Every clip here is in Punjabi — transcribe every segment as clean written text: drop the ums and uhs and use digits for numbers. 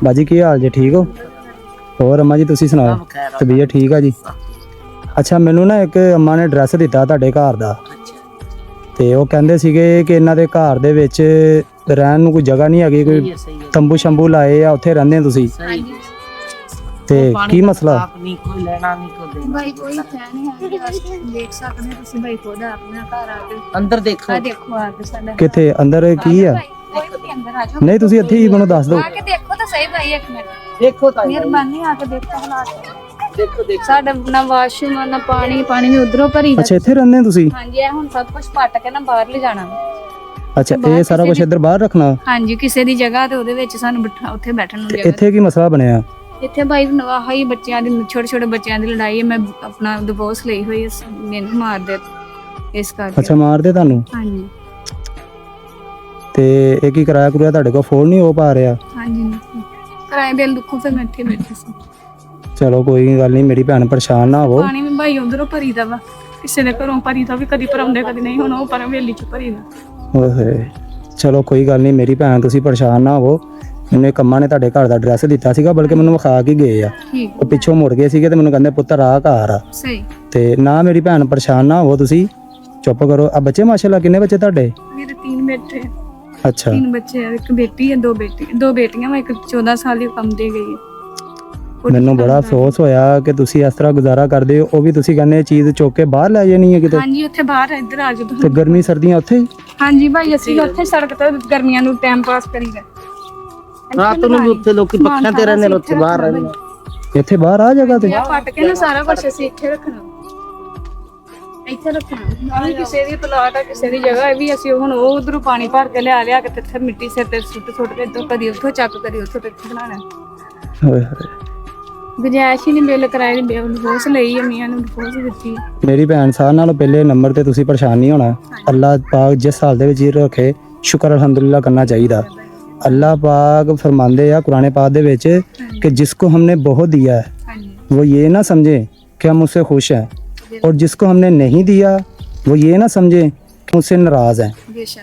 ਬਾਜੀ ਕੀ ਹਾਲ ਜੇ? ਠੀਕ ਹੋ? ਹੋਰ ਅੰਮਾ ਜੀ ਤੁਸੀਂ ਸੁਣਾਓ? ਤਬੀਅਤ ਠੀਕ ਆ ਜੀ? ਅੱਛਾ, ਮੈਨੂੰ ਨਾ ਇੱਕ ਅੰਮਾ ਨੇ ਐਡਰੈਸ ਦਿੱਤਾ ਤੁਹਾਡੇ ਘਰ ਦਾ, ਤੇ ਉਹ ਕਹਿੰਦੇ ਸੀਗੇ ਕਿ ਇਹਨਾਂ ਦੇ ਘਰ ਦੇ ਵਿੱਚ ਰਹਿਣ ਨੂੰ ਕੋਈ ਜਗ੍ਹਾ ਨਹੀਂ ਹੈਗੀ, ਕੋਈ ਤੰਬੂ ਸ਼ੰਬੂ ਲਾਏ ਆ, ਉੱਥੇ ਰਹਿੰਦੇ ਤੁਸੀਂ? ਤੇ ਕੀ ਮਸਲਾ? ਨਹੀਂ ਕੋਈ ਲੈਣਾ ਨਹੀਂ ਕੋਈ ਦੇਣਾ भाई कोई है नहीं है देख सकते हैं तुसी भाई खुद अपना घर आके ਅੰਦਰ ਦੇਖੋ देखो आके साडा ਕਿੱਥੇ ਅੰਦਰ ਕੀ ਆ? कोई भी अंदर आ जाओ ਨਹੀਂ ਤੁਸੀਂ ਇੱਥੇ ਹੀ ਮੈਨੂੰ ਦੱਸ ਦਿਓ। आके देखो तो सही भाई एक मिनट ਦੇਖੋ ਤਾਂ मेहरबानी आके देखो हालात ਦੇਖੋ ਦੇਖੋ साडा ना वाशरूम ना पानी भी उधरों भरी ਅੱਛਾ, ਇੱਥੇ ਰਹਿੰਦੇ ਤੁਸੀਂ? हां जी हुन सब कुछ पट के ना बाहर ले जाना ਅੱਛਾ, ਇਹ ਸਾਰਾ ਕੁਝ ਇੱਧਰ ਬਾਹਰ ਰੱਖਣਾ? हां जी किसी दी जगह ਤੇ ਉਹਦੇ ਵਿੱਚ ਸਾਨੂੰ ਉੱਥੇ ਬੈਠਣ ਨੂੰ ਜਗ੍ਹਾ। ਇੱਥੇ ਕੀ ਮਸਲਾ ਬਣਿਆ? ਇੱਥੇ ਭਾਈ ਨਵਾਹਾ ਹੀ ਬੱਚਿਆਂ ਦੀ ਛੋਟੇ ਬੱਚਿਆਂ ਦੀ ਲੜਾਈ ਹੈ। ਮੈਂ ਆਪਣਾ ਡਿਵੋਰਸ ਲਈ ਹੋਈ ਹੈ, ਮੈਨੂੰ ਮਾਰ ਦੇ ਇਸ ਕਰਕੇ। ਅੱਛਾ, ਮਾਰਦੇ ਤੁਹਾਨੂੰ? ਹਾਂਜੀ ਤੇ ਇਹ ਕੀ ਕਿਰਾਇਆ ਕਰੂਆ ਤੁਹਾਡੇ ਕੋਲ ਫੋਨ ਨਹੀਂ ਹੋ ਪਾ ਰਿਹਾ? ਹਾਂਜੀ ਕਿਰਾਏ ਬਿੱਲ ਦੁੱਖੋਂ ਫਿਰ ਮੈਂ ਇੱਥੇ ਬੈਠੀ ਸੀ। ਚਲੋ ਕੋਈ ਗੱਲ ਨਹੀਂ, ਮੇਰੀ ਭੈਣ ਪਰੇਸ਼ਾਨ ਨਾ ਹੋਵੋ। ਪਾਣੀ ਵੀ ਭਾਈ ਉਧਰੋਂ ਭਰੀਦਾ ਵਾ, ਕਿਸੇ ਦੇ ਘਰੋਂ ਭਰੀਦਾ ਵੀ, ਕਦੀ ਭਰਾਉਂਦੇ ਕਦੀ ਨਹੀਂ, ਹੁਣ ਉਹ ਪਰ ਹਵੇਲੀ ਚ ਭਰੀਦਾ। ਓਏ ਚਲੋ ਕੋਈ ਗੱਲ ਨਹੀਂ ਮੇਰੀ ਭੈਣ, ਤੁਸੀਂ ਪਰੇਸ਼ਾਨ ਨਾ ਹੋਵੋ। ਮੈਨੂੰ ਇੱਕ ਅੰਮਾ ਨੇ ਤੁਹਾਡੇ ਘਰ ਦਾ ਐਡਰੈਸ ਦਿੱਤਾ ਸੀਗਾ, ਬਲਕਿ ਮੈਨੂੰ ਵਿਖਾ ਕੇ ਗਏ ਆ। ਠੀਕ ਉਹ ਪਿੱਛੋਂ ਮੁੜ ਗਏ ਸੀਗੇ ਤੇ ਮੈਨੂੰ ਕਹਿੰਦੇ ਪੁੱਤਰ ਆ ਘਰ ਆ। ਸਹੀ। ਤੇ ਨਾ ਮੇਰੀ ਭੈਣ ਪਰੇਸ਼ਾਨ ਨਾ ਹੋਵੋ, ਤੁਸੀਂ ਚੁੱਪ ਕਰੋ। ਆ ਬੱਚੇ ਮਾਸ਼ਾਅੱਲਾ ਕਿੰਨੇ ਬੱਚੇ ਤੁਹਾਡੇ? ਮੇਰੇ 3 ਬੇਟੇ, ਅੱਛਾ 3 ਬੱਚੇ ਆ, ਇੱਕ ਬੇਟੀ ਹੈ, 2 ਬੇਟੀਆਂ ਵਾ, ਇੱਕ 14 ਸਾਲ ਦੀ ਕੰਮ ਤੇ ਗਈ ਹੈ। ਮੈਨੂੰ ਬੜਾ ਅਫਸੋਸ ਹੋਇਆ ਕਿ ਤੁਸੀਂ ਇਸ ਤਰ੍ਹਾਂ ਗੁਜ਼ਾਰਾ ਕਰਦੇ ਹੋ, ਉਹ ਵੀ ਤੁਸੀਂ ਕਹਿੰਦੇ ਇਹ ਚੀਜ਼ ਚੁੱਕ ਕੇ ਬਾਹਰ ਲੈ ਜਾਣੀ ਹੈ ਕਿਤੇ। ਹਾਂਜੀ ਉੱਥੇ ਬਾਹਰ ਇੱਧਰ ਆ ਜਾਓ ਤੇ ਤੁਸੀਂ। ਗਰਮੀ ਸਰਦੀਆਂ ਉੱਥੇ ਹੀ? ਹਾਂਜੀ ਭਾਈ ਅਸੀਂ ਉੱਥੇ ਸੜਕ ਤੇ ਗਰਮੀਆਂ ਨੂੰ ਟਾਈਮ ਪਾਸ ਕਰੀਦਾ। ਰਾਤ ਨੂੰ ਵੀ ਉੱਥੇ ਲੋਕੀ ਪੱਖਿਆਂ ਤੇ ਰਹਿੰਦੇ ਨੇ, ਉੱਥੇ ਬਾਹਰ ਰਹਿੰਦੇ ਨੇ। ਇੱਥੇ ਬਾਹਰ ਆ ਜਗ੍ਹਾ ਤੇ? ਇਹ ਪੱਟ ਕੇ ਨਾ ਸਾਰਾ ਕੁਝ ਅਸੀਂ ਇੱਥੇ ਰੱਖਣਾ, ਇੱਥੇ ਰੱਖਣਾ। ਆਹ ਕਿਸੇ ਦੀ ਪਲਾਟ ਆ, ਕਿਸੇ ਦੀ ਜਗ੍ਹਾ ਹੈ ਵੀ, ਅਸੀਂ ਹੁਣ ਉਹ ਉਧਰੋਂ ਪਾਣੀ ਭਰ ਕੇ ਲਿਆ ਕੇ ਤੇ ਇੱਥੇ ਮਿੱਟੀ ਸਿਰ ਤੇ ਸੁੱਟ ਕੇ ਤੋਂ ਕਦੀ ਉੱਥੋਂ ਚੱਕ ਕਦੀ ਉੱਥੋਂ ਇੱਥੇ ਬਣਾਉਣਾ। ਹੋਏ ਹੋਏ, ਗੁਜਾਇਸ਼ ਹੀ ਨਹੀਂ, ਬਿੱਲ ਕਿਰਾਏ ਦੀ ਡਿਵੋਰਸ ਲਈ ਹੈ, ਮੀਆਂ ਨੂੰ ਡਿਵੋਰਸ ਦਿੱਤੀ। ਮੇਰੀ ਭੈਣ ਸਾਰਿਆਂ ਨਾਲੋਂ ਪਹਿਲੇ ਨੰਬਰ ਤੇ ਤੁਸੀਂ ਪਰੇਸ਼ਾਨ ਨਹੀਂ ਹੋਣਾ। ਅੱਲਾਹ ਪਾਕ ਜਿਸ ਹਾਲ ਦੇ ਵਿੱਚ ਹੀ ਰੱਖੇ, ਸ਼ੁਕਰ ਅਲਹਮਦੁਲਿल्लाह ਕਰਨਾ ਚਾਹੀਦਾ। अल्लाह पाक फरमाते हैं कुरान पाक दे विच कि जिसको हमने बहुत दिया है वो ये ना समझे कि हम उससे खुश हैं, और जिसको हमने नहीं दिया वो ये ना समझे कि उससे नाराज़ हैं।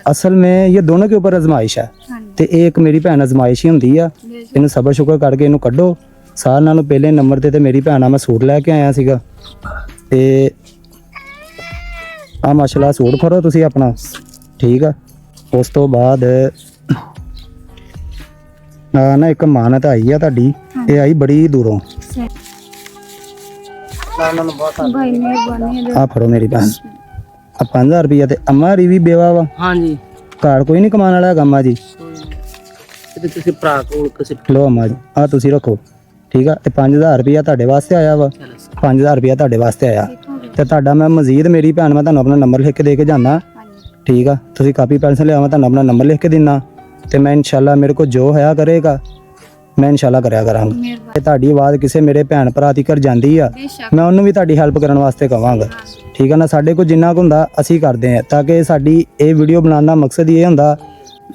असल में ये दोनों के ऊपर आजमाइश है, तो एक मेरी भैन आजमाइश ही होंदी है। इन्हू सबर शुकर करके इन्हू कड्डो। सारे नालों पहले नंबर ते मेरी भैन मैं सूट लैके आया सीगा, ते आ माशाल्लाह सूट फड़ो तुसी अपना, ठीक है। उस तो बाद ना एक मानत आई है तुहाडी, ये आई बड़ी दूरों। भाई मेहरबानी है। आ फड़ो मेरी भैन, आ 5000 रुपया। ते अम्मा री भी बेवा वा? हाँ जी। घर कोई नहीं कमाने वाला अम्मा जी? ਤੇ ਤੁਸੀਂ ਭਰਾ ਕੋਲ ਕਿਸੇ लो अम्मा जी आ तुसी रखो, ठीक है। ये 5000 रुपया ਤੁਹਾਡੇ ਵਾਸਤੇ ਆਇਆ ਵਾ, 5000 रुपया ਤੁਹਾਡੇ ਵਾਸਤੇ ਆਇਆ। ਤੇ ਤੁਹਾਡਾ ਮੈਂ ਮਜ਼ੀਦ ਮੇਰੀ ਭੈਣ ਮੈਂ ਤੁਹਾਨੂੰ ਆਪਣਾ ਨੰਬਰ ਲਿਖ ਕੇ ਦੇ ਕੇ ਜਾਣਾ, ਠੀਕ ਆ। ਤੁਸੀਂ ਕਾਪੀ ਪੈਨਸਲ ਲਿਆਓ, ਮੈਂ ਤੁਹਾਨੂੰ ਆਪਣਾ ਨੰਬਰ ਲਿਖ ਕੇ ਦਿੰਨਾ, ਤੇ ਮੈਂ ਇਨਸ਼ਾਅੱਲਾ ਮੇਰੇ ਕੋਲ ਜੋ ਹੋਇਆ ਕਰੇਗਾ ਮੈਂ ਇਨਸ਼ਾਅੱਲਾ ਕਰਿਆ ਕਰਾਂਗਾ। ਤੇ ਤੁਹਾਡੀ ਆਵਾਜ਼ ਕਿਸੇ ਮੇਰੇ ਭੈਣ ਭਰਾ ਤੀਕਰ ਜਾਂਦੀ ਆ, ਮੈਂ ਉਹਨੂੰ ਵੀ ਤੁਹਾਡੀ ਹੈਲਪ ਕਰਨ ਵਾਸਤੇ ਕਹਾਂਗਾ, ਠੀਕ ਆ ਨਾ। ਸਾਡੇ ਕੋਲ ਜਿੰਨਾ ਕੁ ਹੁੰਦਾ ਅਸੀਂ ਕਰਦੇ ਆ, ਤਾਂ ਕਿ ਸਾਡੀ ਇਹ ਵੀਡੀਓ ਬਣਾਉਣ ਦਾ ਮਕਸਦ ਇਹ ਹੁੰਦਾ,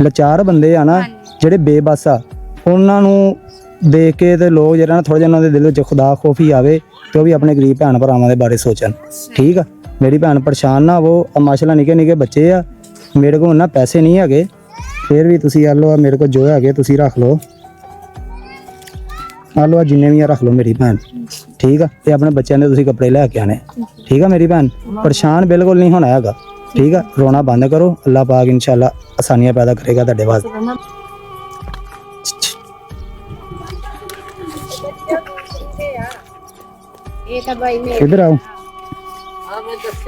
ਲਾਚਾਰ ਬੰਦੇ ਆ ਨਾ ਜਿਹੜੇ ਬੇਬਸ ਆ, ਉਹਨਾਂ ਨੂੰ ਦੇਖ ਕੇ ਤੇ ਲੋਕ ਜਿਹੜਾ ਨਾ ਥੋੜਾ ਜਿਹਾ ਉਹਨਾਂ ਦੇ ਦਿਲ ਵਿੱਚ ਖੁਦਾ ਖੌਫੀ ਆਵੇ, ਤੇ ਉਹ ਵੀ ਆਪਣੇ ਗਰੀਬ ਭੈਣ ਭਰਾਵਾਂ ਦੇ ਬਾਰੇ ਸੋਚਣ, ਠੀਕ ਆ। ਮੇਰੀ ਭੈਣ ਪਰੇਸ਼ਾਨ ਨਾ ਹੋਵੋ। ਮਾਸ਼ਾਅੱਲਾ ਨਿੱਕੇ ਨਿੱਕੇ ਬੱਚੇ ਆ, ਮੇਰੇ ਕੋਲ ਉਹਨਾਂ ਪੈਸੇ ਨਹੀਂ ਹੈਗੇ, ਫਿਰ ਵੀ ਤੁਸੀਂ ਆ ਲਓ, ਮੇਰੇ ਕੋਲ ਜੋ ਹੈਗੇ ਤੁਸੀਂ ਰੱਖ ਲਓ, ਆ ਲਓ ਜਿੰਨੇ ਵੀ ਆ ਰੱਖ ਲਓ ਮੇਰੀ ਭੈਣ, ਠੀਕ ਆ। ਤੇ ਆਪਣੇ ਬੱਚਿਆਂ ਦੇ ਤੁਸੀਂ ਕੱਪੜੇ ਲੈ ਕੇ ਆਣੇ, ਠੀਕ ਆ ਮੇਰੀ ਭੈਣ। ਪਰੇਸ਼ਾਨ ਬਿਲਕੁਲ ਨਹੀਂ ਹੋਣਾ ਹੈਗਾ, ਠੀਕ ਆ। ਰੋਣਾ ਬੰਦ ਕਰੋ, ਅੱਲਾਹ ਪਾਕ ਇਨਸ਼ਾਅੱਲਾ ਆਸਾਨੀਆਂ ਪੈਦਾ ਕਰੇਗਾ ਤੁਹਾਡੇ ਵਾਸਤੇ। इधर आओ,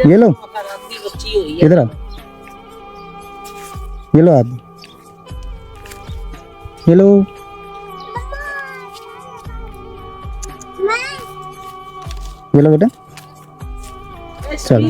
ये लो, इधर आओ, ये लो आप, ये लो, ये लो बेटा, चलो।